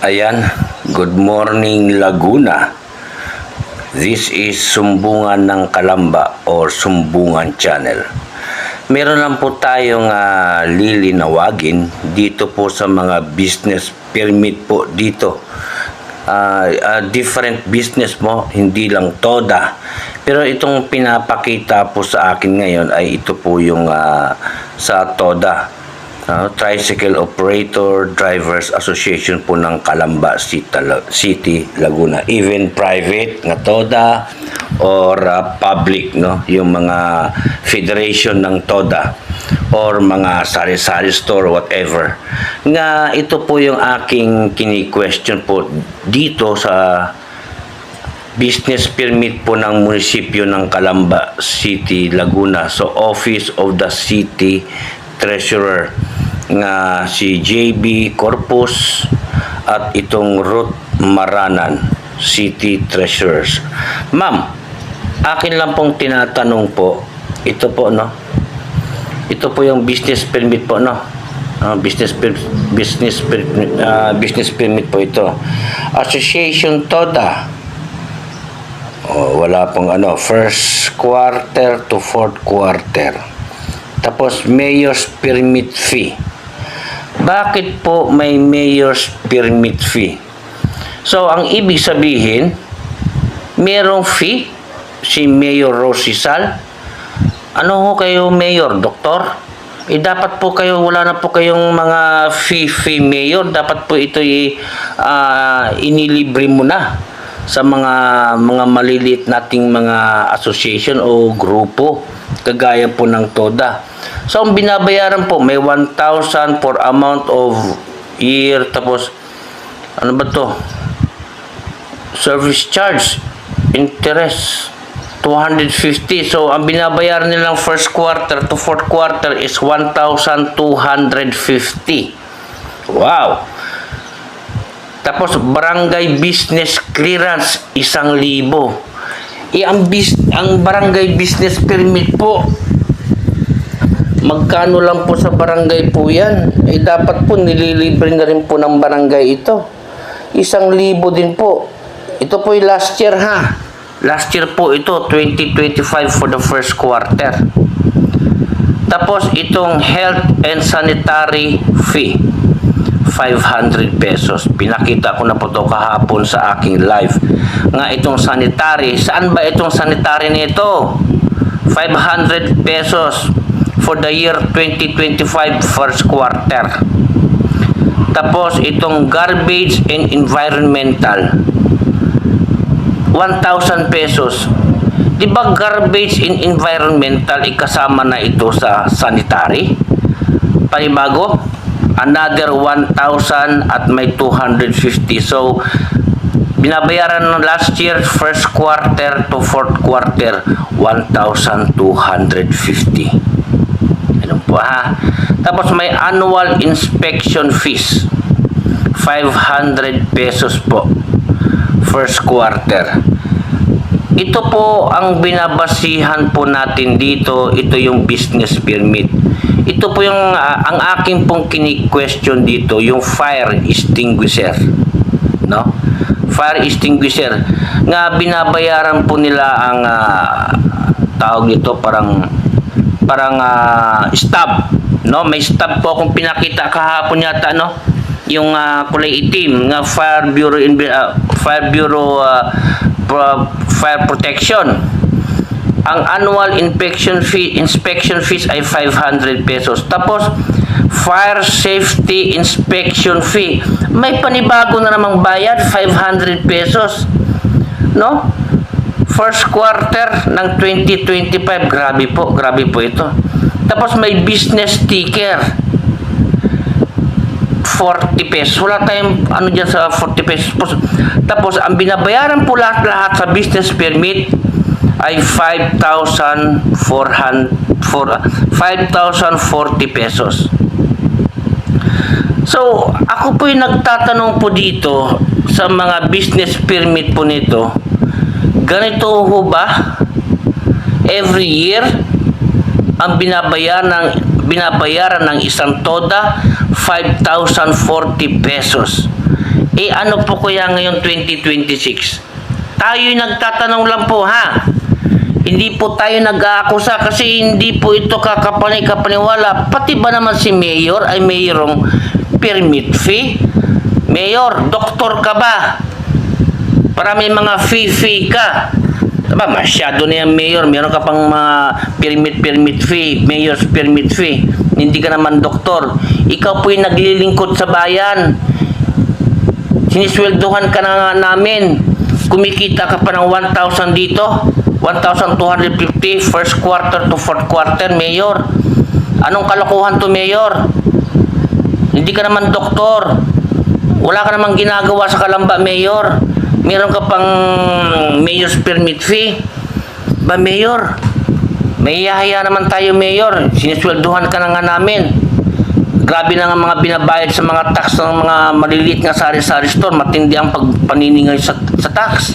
Ayan, good morning Laguna. This is Sumbungan ng Kalamba or Sumbungan Channel. Meron lang po tayong lilinawagin dito po sa mga business permit po dito. Different business mo, hindi lang TODA. Pero itong pinapakita po sa akin ngayon ay ito po yung sa TODA. Tricycle Operator Drivers Association po ng Calamba City, Laguna. Even private na TODA or public, no, yung mga federation ng TODA or mga sari-sari store, whatever. Nga ito po yung aking kini-question po dito sa business permit po ng munisipyo ng Calamba City, Laguna. So, Office of the City Treasurer nga si JB Corpus at itong Ruth Maranan, City Treasurers. Ma'am, akin lang pong tinatanong po, ito po, no? Ito po yung business permit po, no? Business permit po ito. Association TODA. Wala pong first quarter to fourth quarter. Tapos mayor's permit fee. Bakit po may mayor's permit fee? So, ang ibig sabihin, merong fee si Mayor Rosisal. Ano ho kayo, Mayor? Doktor? Dapat po kayo, wala na po kayong mga fee Mayor. Dapat po ito inilibre mo na sa mga maliliit nating mga association o grupo kagaya po ng TODA. So, ang binabayaran po, may 1,000 for amount of year, tapos, ano ba to? Service charge, interest, 250. So, ang binabayaran nilang first quarter to fourth quarter is 1,250. Wow! Tapos, barangay business clearance, 1,000. Ang barangay business permit po, magkano lang po sa barangay po yan? Dapat po nililibre na rin po ng barangay ito. 1,000 din po. Ito po yung last year, ha? Last year po ito, 2025 for the first quarter. Tapos itong health and sanitary fee, 500 pesos. Pinakita ko na po ito kahapon sa aking live. Nga itong sanitary, saan ba itong sanitary nito? 500 pesos for the year 2025 first quarter. Tapos itong garbage and environmental, 1,000 pesos. Di ba garbage and environmental ikasama na ito sa sanitary? Panibago? Another 1,000 at may 250. So, binabayaran ng last year, first quarter to fourth quarter, 1,250. Ano po, ha? Tapos may annual inspection fees, 500 pesos po, first quarter. Ito po ang binabasihan po natin dito. Ito yung business permit. Ito po yung ang aking pong kini-question dito, yung fire extinguisher, no? Fire extinguisher nga binabayaran po nila ang tawag nito parang stub, no? May stub po akong pinakita kahapon yata, no? Yung kulay itim nga Fire Protection. Ang annual inspection fees ay 500 pesos. Tapos fire safety inspection fee, may panibago na namang bayad, 500 pesos, no? First quarter ng 2025, grabe po ito. Tapos may business sticker, 40 pesos. Wala tayong dyan sa 40 pesos. Tapos ang binabayaran po lahat sa business permit ay 5,040 pesos. So, ako po yung nagtatanong po dito sa mga business permit po nito. Ganito ho ba? Every year, ang binabayaran ng isang TODA, 5,040 pesos. ano po kaya ngayon 2026? Tayo'y nagtatanong lang po, ha? Hindi po tayo nag-aakusa kasi hindi po ito kapaniwala. Pati ba naman si Mayor ay mayroong permit fee? Mayor, doktor ka ba? Para may mga fee ka. Diba, masyado na yan, Mayor. Meron ka pang mga permit fee, Mayor's permit fee. Hindi ka naman doktor. Ikaw po yung naglilingkod sa bayan. Sinisweldohan ka na nga namin. Kumikita ka pa ng 1,000 dito. 1,250 first quarter to fourth quarter, Mayor. Anong kalokohan to, Mayor? Hindi ka naman doktor. Wala ka namang ginagawa sa Kalamba, Mayor. Meron ka pang mayor's permit fee. Ba, Mayor? May ihahaya naman tayo, Mayor. Sinisweldohan ka na nga namin. Grabe na nga mga binabayad sa mga tax ng mga maliliit nga sari-sari store. Matindi ang pagpaniningay sa tax.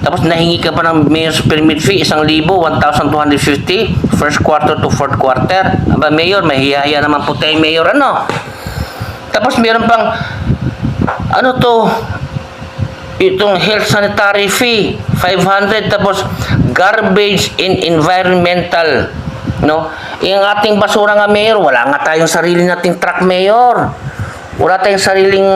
Tapos nahingi ka pa ng mayor's permit fee, 1,000, 1,250, first quarter to fourth quarter. Aba, Mayor, may hiyaya naman po tayo, Mayor, ano? Tapos meron pang, ano to, itong health sanitary fee, 500, tapos garbage in environmental, no? Yung ating basura nga, Mayor, wala nga tayong sarili nating truck, Mayor. Wala tayong sariling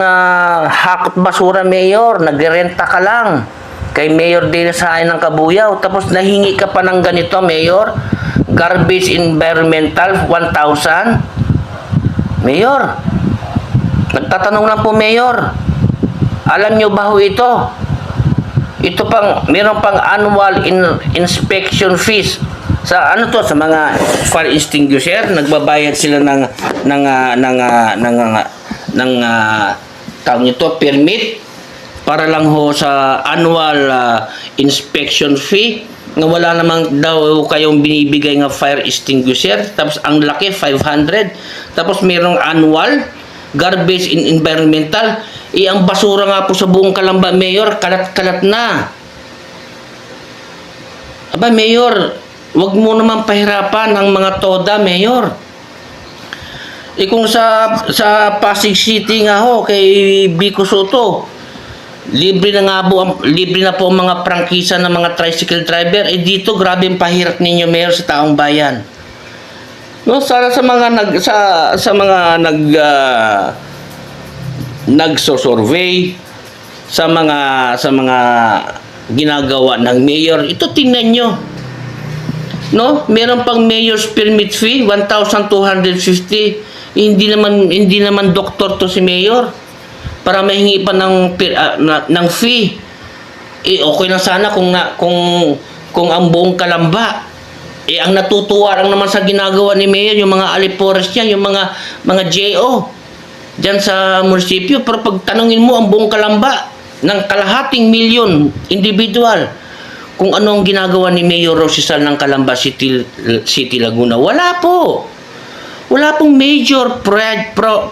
hakot basura, Mayor. Nagrerenta ka lang kay Mayor din sa akin ng Kabuyaw. Tapos nahingi ka pa ng ganito, Mayor. Garbage environmental, 1,000. Mayor, nagtatanong lang po, Mayor. Alam nyo ba ho ito? Ito pang, meron pang annual inspection fees. Sa ano to, sa mga fire extinguisher, nagbabayad sila ng tawag nito, permit para lang ho sa annual inspection fee na wala namang daw kayong binibigay ng fire extinguisher. Tapos ang laki, 500. Tapos merong annual garbage in environmental. Ang basura nga po sa buong Kalamba, Mayor, kalat-kalat na. Aba, Mayor, wag mo naman pahirapan ang mga toda, Mayor. Kung sa Pasig City nga ho, kay Vico Soto, libre na po ang mga prangkisa ng mga tricycle driver. Dito, grabe ang pahirap ninyo, Mayor, sa taong bayan. No, sana sa mga nagso-survey sa mga ginagawa ng mayor, ito tingnan nyo, no? Meron pang mayor's permit fee, 1,250. Hindi naman doktor to si mayor para mahingi pa ng fee. Okay lang sana kung ang buong Kalamba, ang natutuwa lang naman sa ginagawa ni mayor yung mga alipores niya, yung mga JO diyan sa munisipyo. Pero pag tanungin mo ang buong Kalamba ng kalahating milyon individual kung ano ang ginagawa ni Mayor Rosisal ng Calamba City, Laguna, wala po. Wala pong major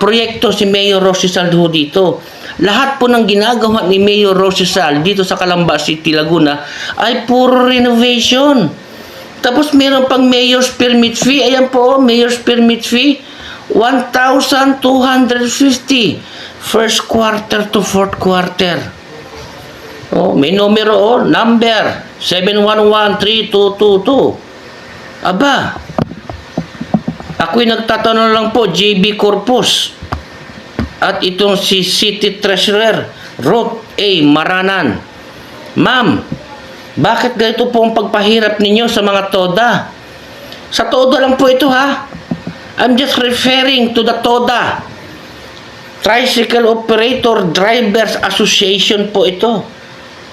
proyekto si Mayor Rosisal dito. Lahat po ng ginagawa ni Mayor Rosisal dito sa Calamba City, Laguna ay puro renovation. Tapos meron pang mayor's permit fee. Ayan po, mayor's permit fee, 1,250 first quarter to fourth quarter. Oh, may numero, number 7113222. Aba, ako'y nagtatanong lang po, JB Corpus at itong si City Treasurer Ruth A. Maranan. Ma'am, bakit ganito po ang pagpahirap ninyo sa mga TODA? Sa TODA lang po ito, ha? I'm just referring to the TODA, Tricycle Operator Drivers Association po ito.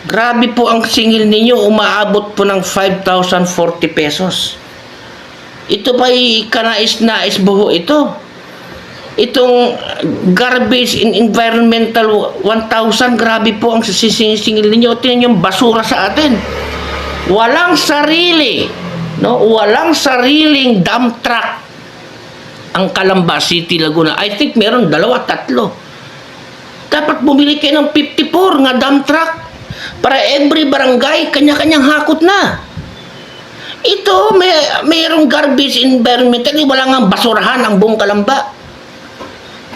Grabe po ang singil ninyo, umaabot po ng 5,040 pesos. Ito pa kanais-nais buho ito. Itong garbage in environmental 1,000, grabe po ang sisingil ninyo. Tingnan yung basura sa atin. Walang sarili, no? Walang sariling dump truck ang Calamba City, Laguna. I think meron 2, 3. Dapat bumili kayo ng 54 nga dump truck para every barangay kanya-kanyang hakot na. Ito, mayroong garbage environmental, wala nga basurahan ang buong Calamba.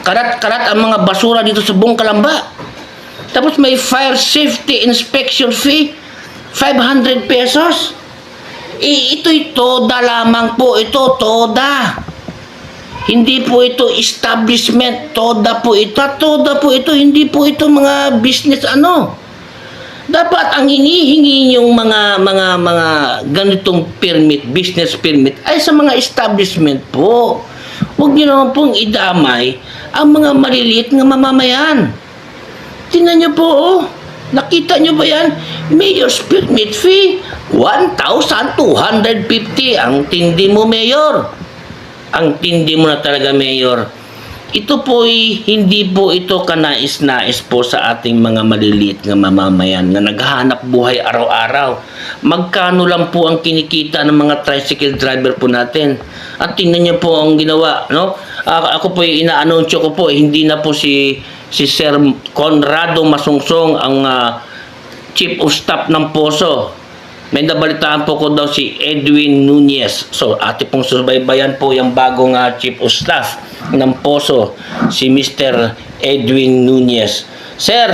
Karat-karat ang mga basura dito sa buong Calamba. Tapos may fire safety inspection fee, 500 pesos. Ito'y toda lamang po. Ito, toda. Hindi po ito establishment. Toda po ito. Toda po ito. Hindi po ito mga business Dapat ang hinihingi yung mga ganitong permit, business permit, ay sa mga establishment po. Huwag niyo naman pong idamay ang mga maliliit na mamamayan. Tingnan niyo po, nakita niyo ba yan? Mayor's permit fee, 1,250. Ang tindi mo, Mayor. Ang tindi mo na talaga, Mayor. Ito po hindi po ito kanais-nais po sa ating mga maliliit na mamamayan na naghahanap buhay araw-araw. Magkano lang po ang kinikita ng mga tricycle driver po natin? At tingnan niyo po ang ginawa, no? Ako po inaanunsyo ko po, hindi na po si Sir Conrado Masungsong ang Chief of Staff ng Poso. May nabalitaan po ko daw si Edwin Nunez. So, ate pong subaybayan po yung bagong Chief of Staff ng Poso, si Mr. Edwin Nunez. Sir,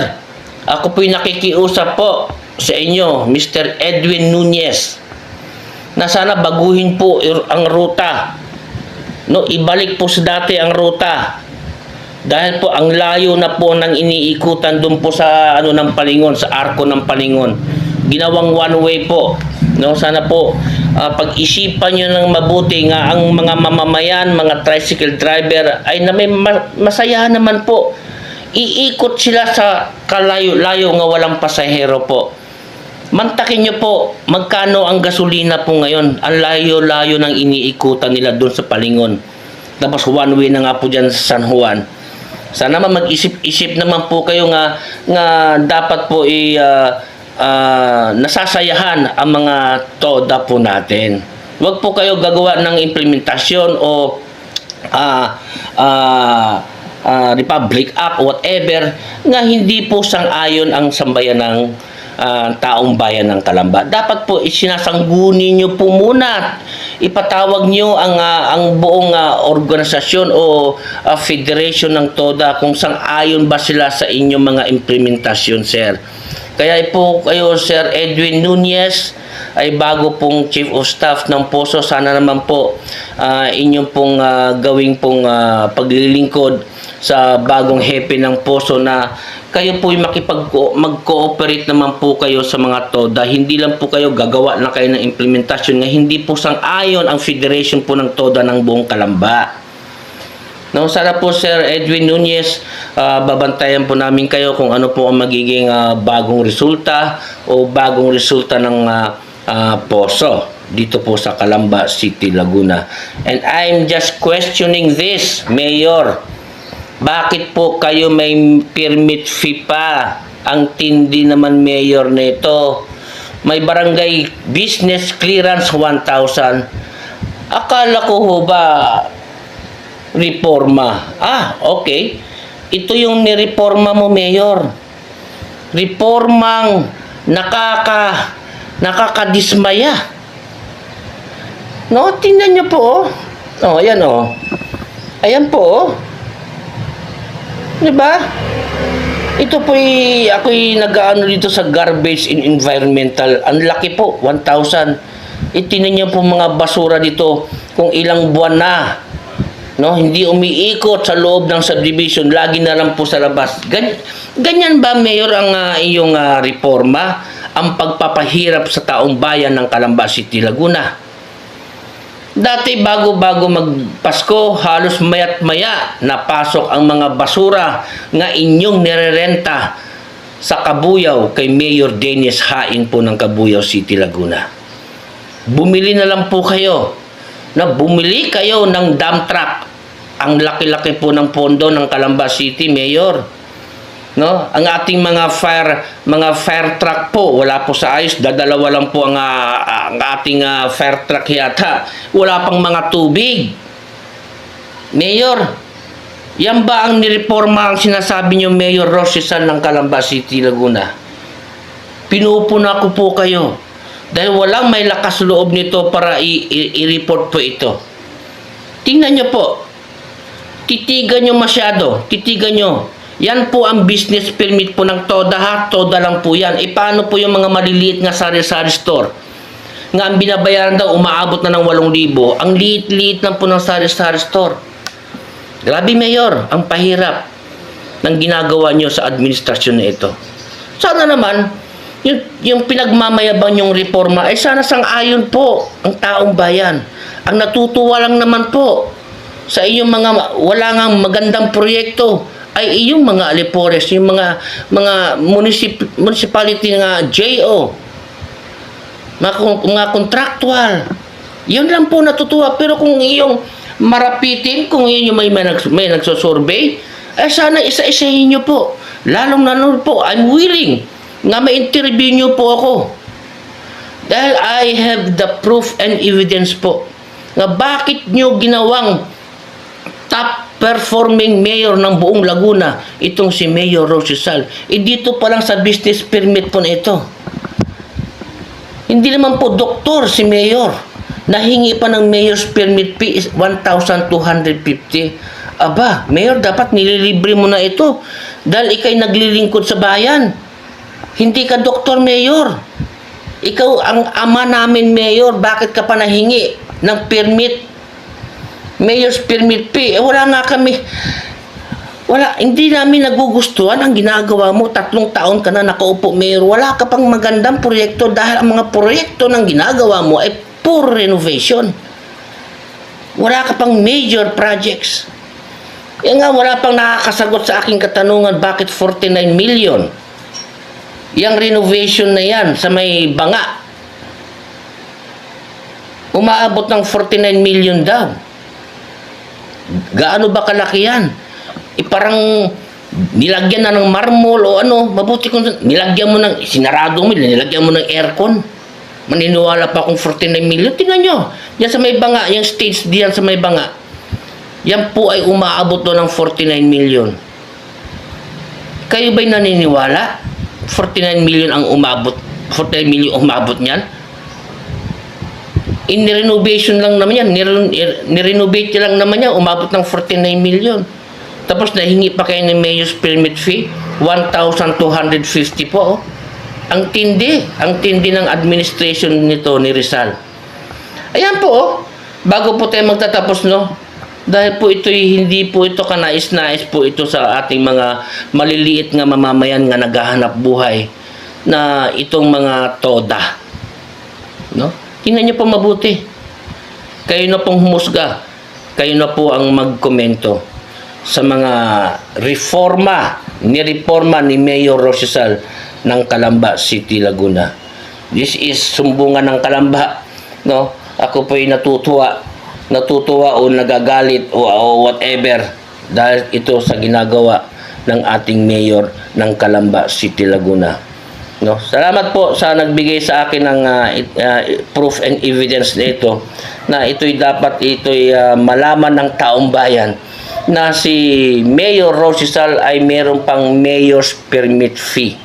ako po'y nakikiusap po sa inyo, Mr. Edwin Nunez, na sana baguhin po ang ruta. No, ibalik po sa dati ang ruta. Dahil po ang layo na po ng iniikutan doon po sa ng Palingon, sa arko ng Palingon. Ginawang one way po. No, sana po pag-isipan niyo ng mabuti nga ang mga mamamayan, mga tricycle driver ay na may masaya naman po. Iikot sila sa kalayo-layo nga walang pasahero po. Mantakin niyo po magkano ang gasolina po ngayon. Ang layo-layo ng iniikutan nila doon sa Palingon. Tapos one way na nga po dyan sa San Juan. Sana mag-isip-isip naman po kayo nga dapat po nasasayahan ang mga toda po natin. Huwag po kayo gagawa ng implementasyon o Republic Act, whatever, nga hindi po sang-ayon ang sambayan ng taong bayan ng Calamba. Dapat po isinasangguni nyo po muna. Ipatawag nyo ang buong organisasyon o federation ng TODA kung sang-ayon ba sila sa inyong mga implementasyon, sir. Kaya po kayo, Sir Edwin Nunez, ay bago pong Chief of Staff ng Poso, sana naman po inyong pong gawing pong paglilingkod sa bagong hepe ng Poso na kayo po mag-cooperate naman po kayo sa mga TODA. Hindi lang po kayo gagawa na kayo ng implementasyon nga hindi po sang-ayon ang federation po ng TODA ng buong Calamba. No, sana po Sir Edwin Nunez, babantayan po namin kayo kung ano po ang magiging bagong resulta o bagong resulta ng Poso dito po sa Calamba City, Laguna. And I'm just questioning this, Mayor. Bakit po kayo may permit fee pa? Ang tindi naman, Mayor, nito. May barangay business clearance 1,000. Akala ko ho ba reforma? Okay. Ito yung nireforma mo, Mayor. Reformang nakakadismaya. No, tingnan nyo po. Ayan Ayan po. Diba? Ito po'y ako'y nag-aano dito sa garbage and environmental. Ang laki po, 1,000. Tingnan nyo po mga basura dito kung ilang buwan na. No, hindi umiikot sa loob ng subdivision, lagi na lang po sa labas. Ganyan ba, Mayor, ang iyong reforma? Ang pagpapahirap sa taong bayan ng Calamba City, Laguna. Dati bago magpasko, halos mayat maya napasok ang mga basura nga inyong nirerenta sa Kabuyaw kay Mayor Dennis Haing po ng Kabuyaw City, Laguna. Bumili na lang po kayo. Bumili kayo ng dump truck. Ang laki-laki po ng pondo ng Calamba City, Mayor. No? Ang ating mga fire truck po, wala po sa ayos. Dadalawa lang po ang ating fire truck yata. Wala pang mga tubig. Mayor, yan ba ang nireforma ang sinasabi niyo, Mayor Rosisan ng Calamba City, Laguna? Pinupuna ko po kayo. Dahil walang may lakas loob nito para i-report po ito. Tingnan nyo po. Titigan nyo masyado. Titigan nyo. Yan po ang business permit po ng TODA ha. TODA lang po yan. E paano po yung mga maliliit nga sari-sari store? Nga ang binabayaran daw, umaabot na ng 8,000. Ang liit-liit lang po ng sari-sari store. Grabe, Mayor, ang pahirap ng ginagawa nyo sa administrasyon na ito. Sana naman, yung pinagmamayabang yung reforma, ay sana sang-ayon po ang taong bayan. Ang natutuwa lang naman po sa inyong mga wala nga magandang proyekto ay iyong mga alipores, yung mga municipality nga JO, mga contractual. Yun lang po natutuwa. Pero kung iyong marapitin, kung yun yung may nagsosurvey, ay sana isa-isahin nyo po. Lalong po, I'm willing nga ma-interview nyo po ako. Dahil I have the proof and evidence po nga bakit nyo ginawang top performing mayor ng buong Laguna itong si Mayor Rosisal. Dito pa lang sa business permit po na ito. Hindi naman po doktor si Mayor. Nahingi pa ng Mayor's permit fee is 1,250. Aba, Mayor, dapat nililibre mo na ito dahil ikay naglilingkod sa bayan. Hindi ka doktor, Mayor. Ikaw ang ama namin, Mayor. Bakit ka pa nahingi ng permit? Mayor's permit fee. Wala nga kami. Hindi namin nagugustuhan ang ginagawa mo. 3 taon ka na nakaupo, Mayor. Wala ka pang magandang proyekto dahil ang mga proyekto ng ginagawa mo ay pure renovation. Wala ka pang major projects. Yan nga, wala pang nakakasagot sa aking katanungan, bakit 49 million? Yang renovation na yan sa may Banga. Umaabot ng 49 million daw. Gaano ba kalaki yan? Parang nilagyan na ng marmol o ano, mabuti kung nilagyan mo ng, sinarado mo, nilagyan mo ng aircon. Maniniwala pa kung 49 million. Tingnan nyo, yan sa may Banga, yung stage diyan sa may Banga. Yan po ay umaabot doon ng 49 million. Kayo ba'y naniniwala? 49 million ang umabot. 49 million umabot niyan? In-renovation lang naman yan. Nirenovate lang naman yan. Umabot ng 49 million. Tapos nahingi pa kayo ng Mayor's permit fee. 1,250 po. Oh. Ang tindi ng administration nito ni Rizal. Ayan po, oh. Bago po tayo magtatapos, no? Dahil po hindi po ito kanais-nais po ito sa ating mga maliliit nga mamamayan nga naghahanap buhay na itong mga TODA. No? Tingnan niyo po mabuti. Kayo na pong humusga. Kayo na po ang magkomento sa mga reforma ni Mayor Rosisal ng Calamba City, Laguna. This is sumbungan ng Calamba, no? Ako po ay natutuwa o nagagalit o whatever dahil ito sa ginagawa ng ating mayor ng Calamba City, Laguna. No? Salamat po sa nagbigay sa akin ng proof and evidence na ito, na ito'y dapat malaman ng taong bayan na si Mayor Rosisal ay meron pang mayor's permit fee.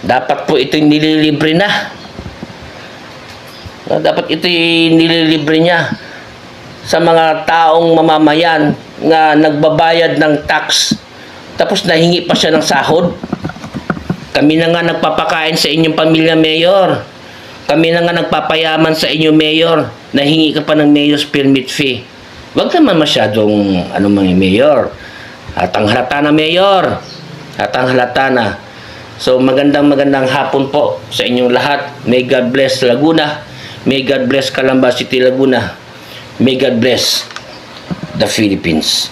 Dapat po ito'y nililibre na. Dapat ito'y nililibre niya sa mga taong mamamayan na nagbabayad ng tax. Tapos nahingi pa siya ng sahod. Kami na nga nagpapakain sa inyong pamilya, Mayor. Kami na nga nagpapayaman sa inyo, Mayor. Nahingi ka pa ng mayor's permit fee. Huwag naman masyadong mga Mayor. Hatang-halata na, Mayor. Hatang-halata na. So magandang hapon po sa inyong lahat. May God bless Laguna. May God bless Calamba City, Laguna. May God bless the Philippines.